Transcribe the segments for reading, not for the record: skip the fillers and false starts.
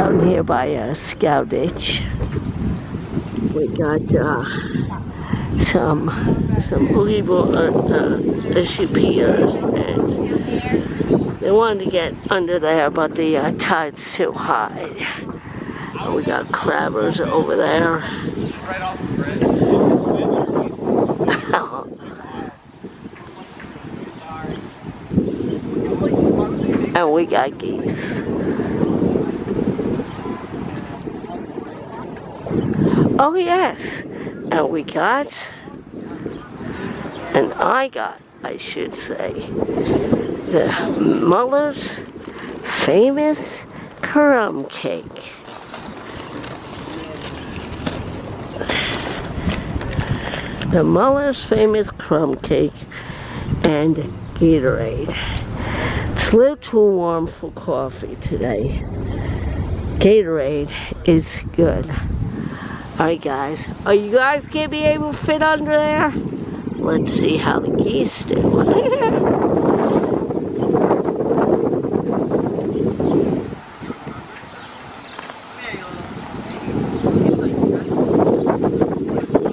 down here by Scout Ditch. We got some SUPers, and they wanted to get under there, but the tide's too high. And we got crabbers over there. Right off the bridge. And we got geese. Oh yes, and we got, and I should say, the Muller's famous crumb cake. The Muller's famous crumb cake and Gatorade. It's a little too warm for coffee today. Gatorade is good. Alright guys, are you guys gonna be able to fit under there? Let's see how the geese do.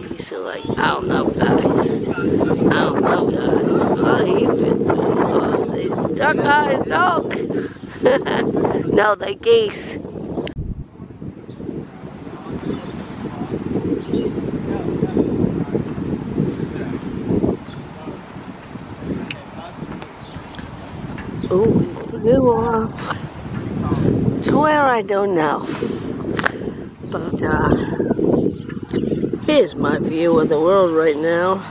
Geese are like, I don't know guys. Oh, he fit through. Oh, the duck eyes duck. No, they geese. Oh, we flew off to where I don't know. But here's my view of the world right now.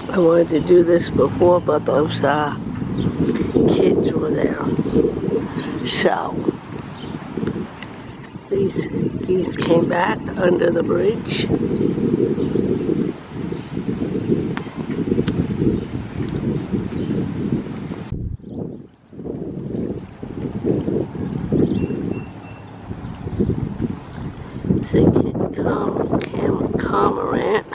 I wanted to do this before, but those kids were there. So these geese came back under the bridge. Cormorant.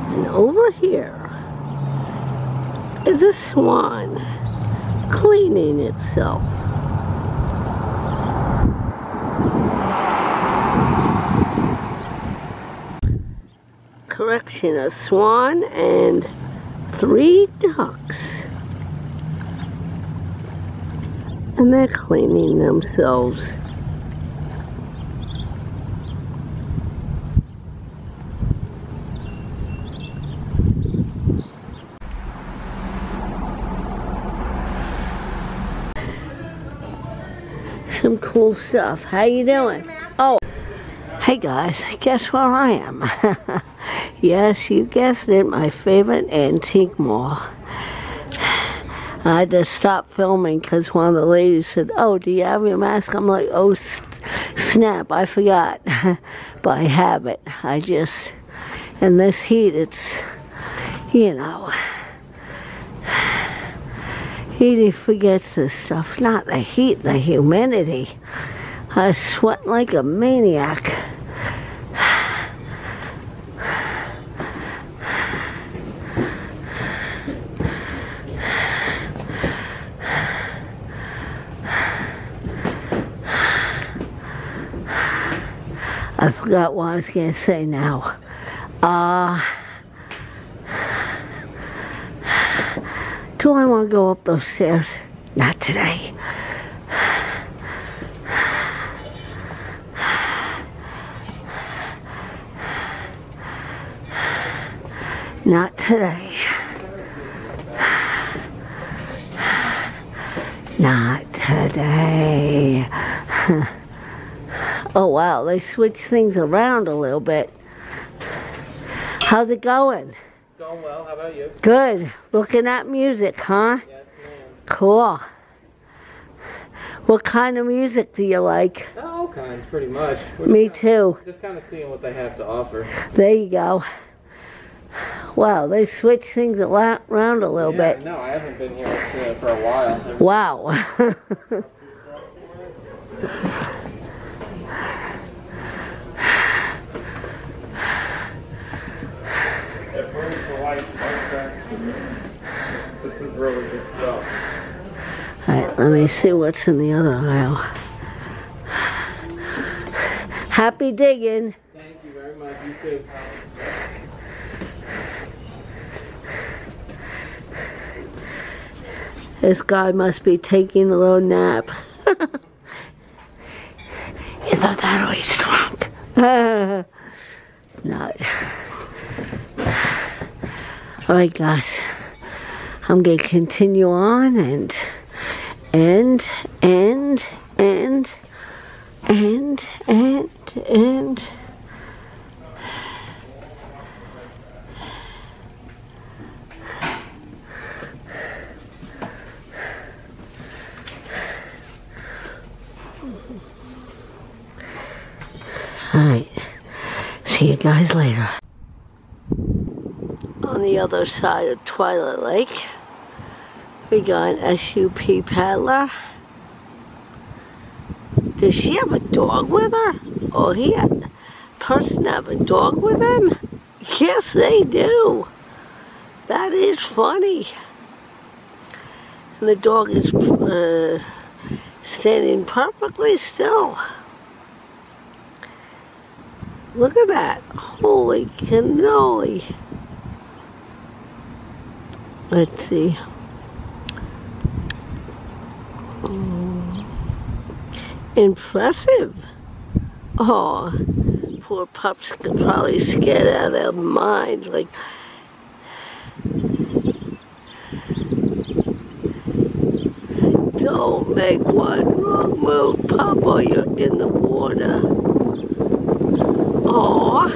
And over here is a swan cleaning itself. Correction, a swan and 3 ducks. And they're cleaning themselves. Some cool stuff. How you doing? Oh, hey guys, guess where I am? Yes, you guessed it, my favorite antique mall. I had to stop filming because one of the ladies said, oh, do you have your mask? I'm like, oh, snap, I forgot. But I have it. I just, in this heat, it's, you know, he forgets this stuff. Not the heat, the humidity. I was sweating like a maniac. I forgot what I was going to say now. Do I want to go up those stairs? Not today. Not today. Not today. Oh wow, they switched things around a little bit. How's it going? Going well, how about you? Good. Looking at music, huh? Yes, ma'am. Cool. What kind of music do you like? All kinds, pretty much. Me too. Just kind of seeing what they have to offer. There you go. Wow, they switched things around a little bit. No, I haven't been here for a while. Wow. This is really good stuff. Alright, let me see what's in the other aisle. Happy digging. Thank you very much. You too. This guy must be taking a little nap. Either that or he's drunk. Not. Alright guys, I'm gonna continue on and alright, see you guys later. On the other side of Twilight Lake, we got an SUP paddler. Does she have a dog with her? Or he had person have a dog with him? Yes, they do. That is funny. And the dog is standing perfectly still. Look at that. Holy cannoli. Let's see. Impressive. Oh, poor pups could probably scared out of their minds. Like, don't make one wrong move, pup, or you're in the water. Aw.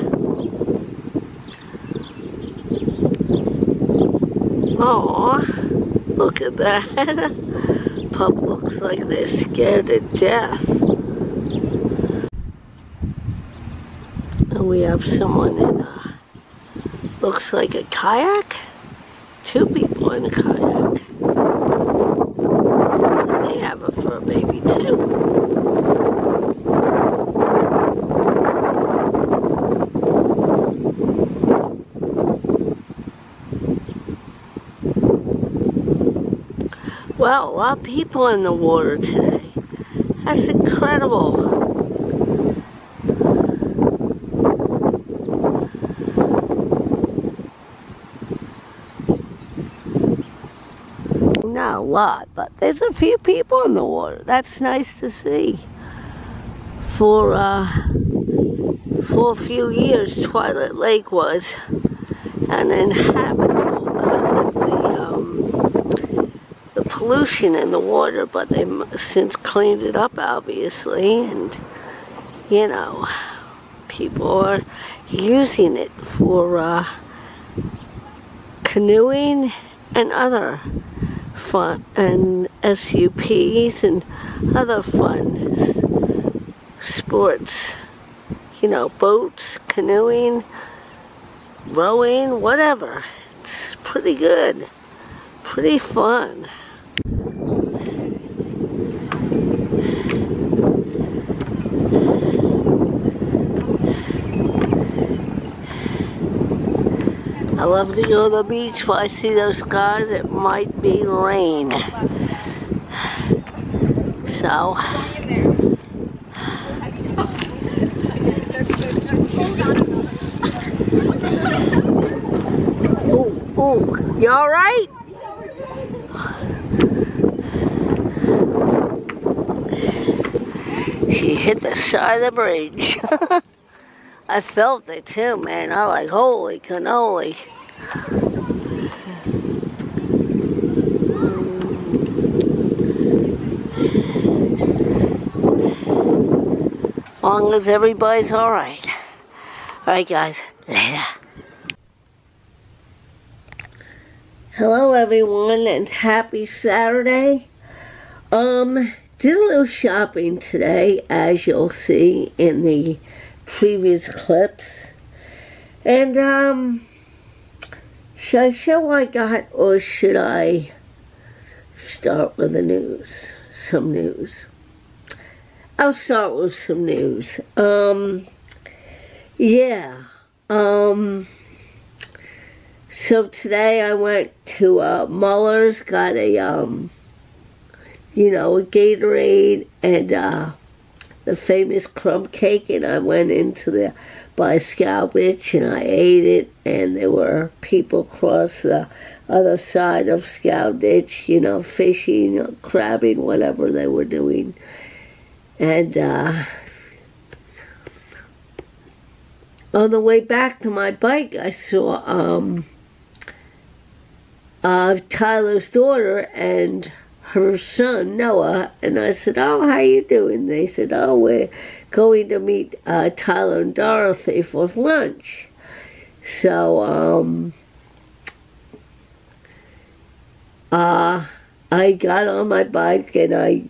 Aw, look at that. Pup looks like they're scared to death. And we have someone in a, looks like a kayak. Two people in a kayak. They have a fur baby too. Wow, a lot of people in the water today. That's incredible. Not a lot, but there's a few people in the water. That's nice to see. For a few years, Twilight Lake was uninhabitable because of the pollution in the water, but they've since cleaned it up, obviously, and, you know, people are using it for canoeing and other fun, and SUPs and other fun sports, you know, boats, canoeing, rowing, whatever. It's pretty good, pretty fun. I love to go to the beach when I see those skies. It might be rain. So, ooh, you all right? She hit the side of the bridge. I felt it too, man. I like, holy cannoli. As long as everybody's alright. Alright guys, later. Hello everyone and happy Saturday. Did a little shopping today, as you'll see in the previous clips, and Should I show what I got, or should I start with the news? Some news. I'll start with some news. Yeah. So today I went to Muller's, got a, you know, a Gatorade and the famous crumb cake, and I went into the by Scowbitch and I ate it, and there were people across the other side of Scowbitch, you know, fishing, crabbing, whatever they were doing. And on the way back to my bike, I saw Tyler's daughter and her son, Noah, and I said, "Oh, how you doing?" They said, "Oh, we're going to meet Tyler and Dorothy for lunch." So, I got on my bike and I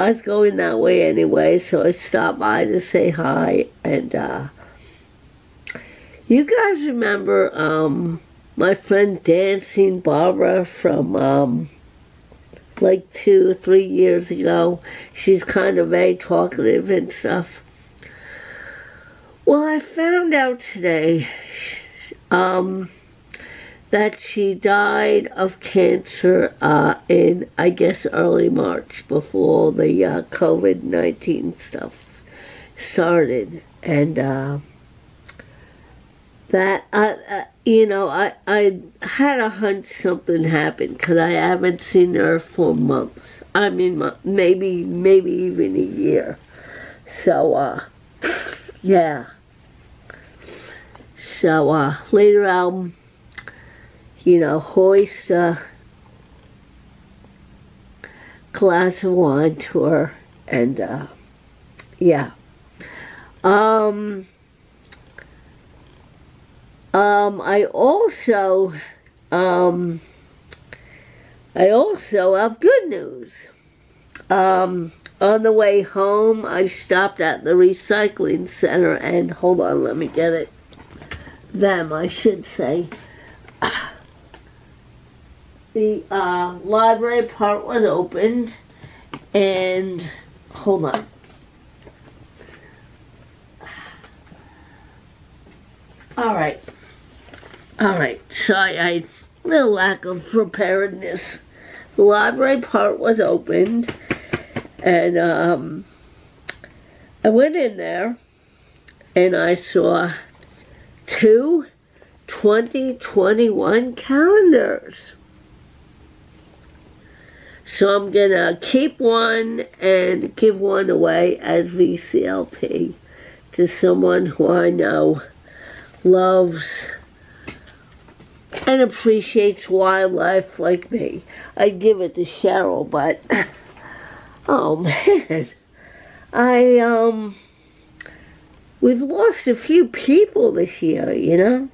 was going that way anyway, so I stopped by to say hi. And, you guys remember, my friend Dancing Barbara from, like 2 or 3 years ago? She's kind of very talkative and stuff. Well, I found out today, that she died of cancer in, I guess, early March, before the COVID-19 stuff started. And that, you know, I had a hunch something happened, because I haven't seen her for months. I mean, maybe even a year. So, yeah. So, later I'll, you know, hoist a glass of wine to her, and, yeah. I also have good news. On the way home, I stopped at the recycling center, and hold on, let me get it. I should say. The library part was opened, and hold on. All right, so I little lack of preparedness. The library part was opened, and I went in there, and I saw 2 2021 calendars. So I'm gonna keep one and give one away as VCLT to someone who I know loves and appreciates wildlife like me. I'd give it to Cheryl, but oh man, we've lost a few people this year, you know.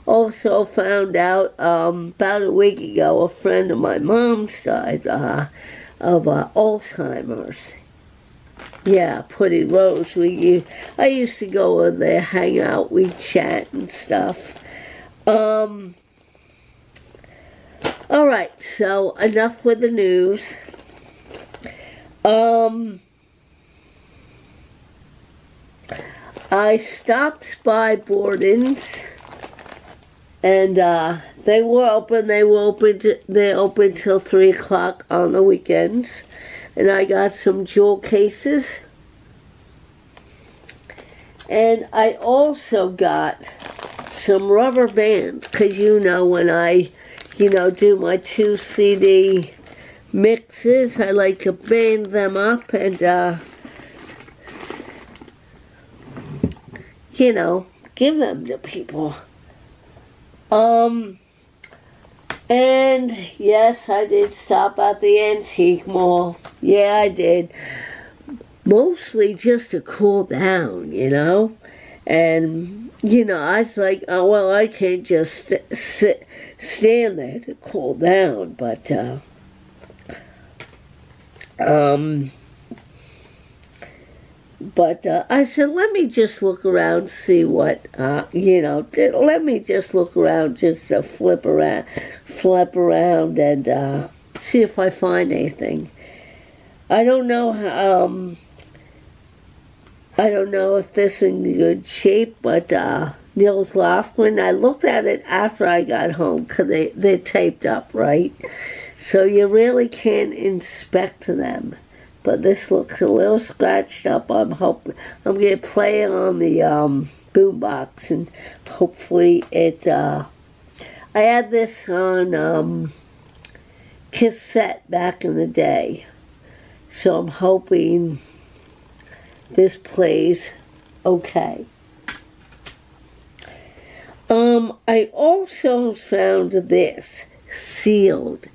Also found out about a week ago, a friend of my mom's died of Alzheimer's. Yeah, Putty Rose. I used to go over there, hang out, we chat and stuff. Alright, so enough with the news. I stopped by Borden's, and they were open. They're open till 3 o'clock on the weekends. And I got some jewel cases. And I also got some rubber bands, because you know when I, do my 2 CD mixes, I like to band them up and, give them to people. And yes, I did stop at the antique mall. Yeah, I did. Mostly just to cool down, And, I was like, oh, well, I can't just stand there to cool down. But, But I said, let me just look around, see what, let me just look around, just flip around and see if I find anything. I don't know I don't know if this is in good shape, but Neil's Lofgren, I looked at it after I got home because they're taped up, right? So you really can't inspect them. But this looks a little scratched up. I'm going to play it on the boombox, and hopefully it, I had this on cassette back in the day. So I'm hoping this plays okay. I also found this sealed.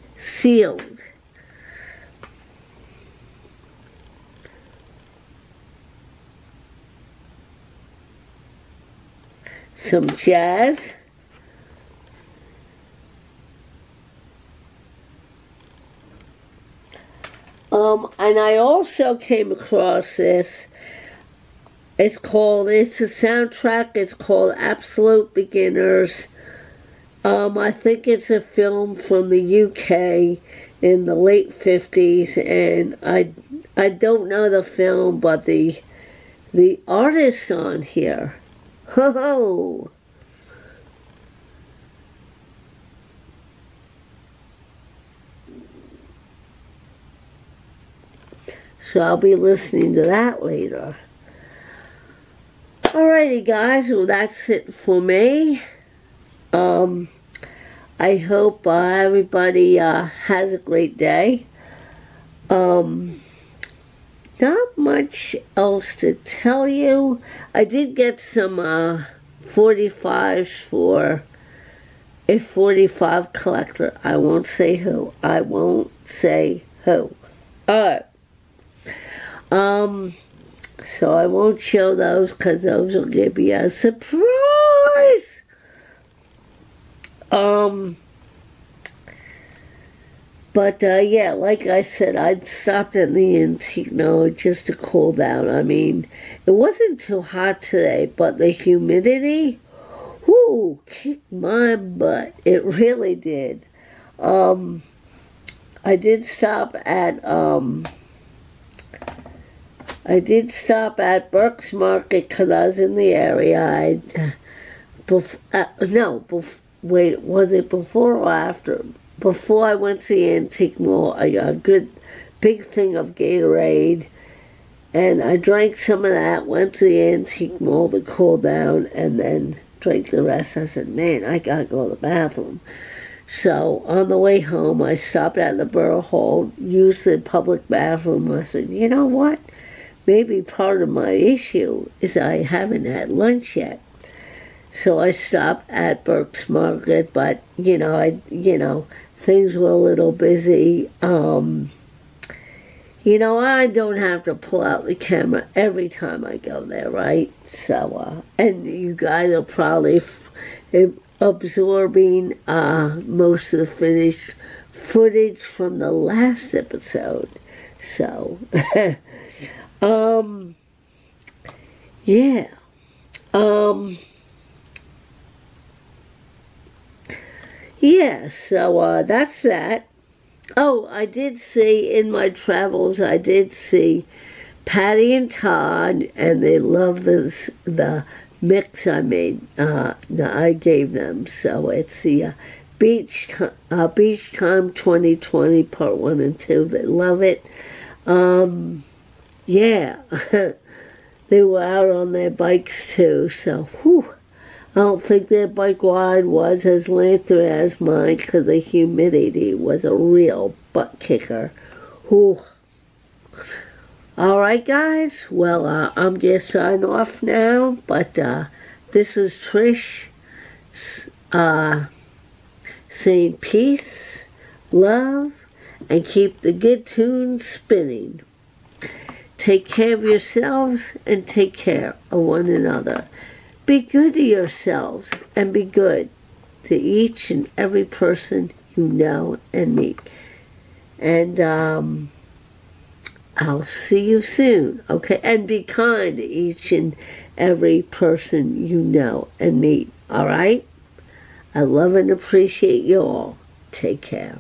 Some jazz. And I also came across this. It's a soundtrack. It's called Absolute Beginners. I think it's a film from the UK in the late 50s, and I don't know the film, but the artist on here. Ho-ho! So I'll be listening to that later. Alrighty guys, well that's it for me. I hope everybody has a great day. Not much else to tell you. I did get some 45s for a 45 collector. I won't say who. Alright. So I won't show those because those will give you a surprise. But yeah, like I said, I stopped at the antique no just to cool down. I mean, it wasn't too hot today, but the humidity, whoo, kicked my butt. It really did. I did stop at Burke's Market because I was in the area. Wait, was it before or after? Before I went to the antique mall, I got a good big thing of Gatorade, and I drank some of that, went to the antique mall to cool down, and then drank the rest. I said, man, I gotta go to the bathroom. So on the way home, I stopped at the Borough Hall, used the public bathroom. I said, you know what? Maybe part of my issue is I haven't had lunch yet. So I stopped at Burke's Market, but things were a little busy. I don't have to pull out the camera every time I go there, right? So, and you guys are probably absorbing most of the footage from the last episode. So, yeah. Yeah, so that's that. Oh, I did see in my travels, I did see Patty and Todd, and they love the mix I made, that I gave them. So it's the Beach Time 2020 Part 1 and 2. They love it. Yeah, they were out on their bikes too, so whew. I don't think their bike ride was as lengthy as mine because the humidity was a real butt kicker. Whew. Alright guys, well I'm going to sign off now, but this is Trish saying peace, love, and keep the good tunes spinning. Take care of yourselves and take care of one another. Be good to yourselves and be good to each and every person you know and meet. And I'll see you soon, okay? And be kind to each and every person you know and meet, all right? I love and appreciate you all. Take care.